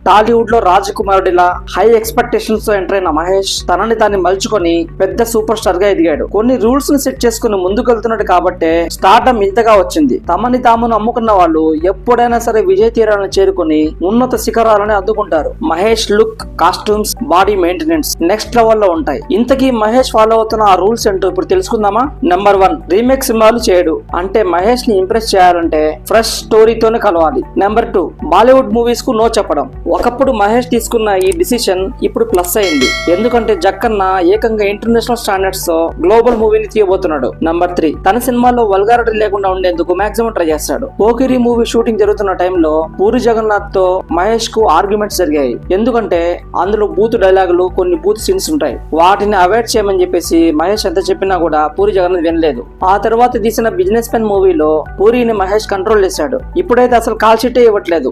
టాలీవుడ్ లో రాజకుమారుడిలా high expectations తో enter అయిన మహేష్ తనని తాన్ని మలుచుకొని పెద్ద సూపర్ స్టార్ గా ఎదిగాడు. కొన్ని రూల్స్ ని సెట్ చేసుకుని ముందుకెళ్తున్నాడు కాబట్టే స్టార్డమ్ ఇంతగా వచ్చింది. తమని తామును అమ్ముకున్న వాళ్ళు ఎప్పుడైనా సరే విజయ తీరాలను చేరుకుని ఉన్నత శిఖరాలని అందుకుంటారు. Mahesh look, costumes, body maintenance next level లో ఉంటాయి. ఇంతకీ మహేష్ ఫాలో అవుతున్న ఆ రూల్స్ ఏంటో ఇప్పుడు తెలుసుకుందామా? నెంబర్ 1, రీమేక్ సినిమాలు చేయడు. అంటే మహేష్ ని ఇంప్రెస్ చేయాలంటే ఫ్రెష్ స్టోరీతోనే కలవాలి. నెంబర్ 2, బాలీవుడ్ మూవీస్ కు నో చెప్పడం. ఒకప్పుడు మహేష్ తీసుకున్న ఈ డిసిషన్ ఇప్పుడు ప్లస్ అయింది. ఎందుకంటే జక్కన్న ఏకంగా ఇంటర్నేషనల్ స్టాండర్డ్స్ తో గ్లోబల్ మూవీని తీయబోతున్నాడు. నెంబర్ 3, తన సినిమాలో వల్గారిటీ లేకుండా ఉండేందుకు మాక్సిమం ట్రై చేస్తాడు. పోకిరి మూవీ షూటింగ్ జరుగుతున్న టైంలో పూరి జగన్నాథ్ తో మహేష్ కు ఆర్గ్యుమెంట్స్ జరిగాయి. ఎందుకంటే అందులో బూత్ డైలాగులు, కొన్ని బూత్ సీన్స్ ఉంటాయి. వాటిని అవాయిడ్ చేయమని చెప్పేసి మహేష్ ఎంత చెప్పినా కూడా పూరి జగన్నాథ్ వినలేదు. ఆ తర్వాత తీసిన బిజినెస్ మెన్ మూవీలో పూరిని మహేష్ కంట్రోల్ చేశాడు. ఇప్పుడైతే అసలు కాల్ షీటే ఇవ్వట్లేదు.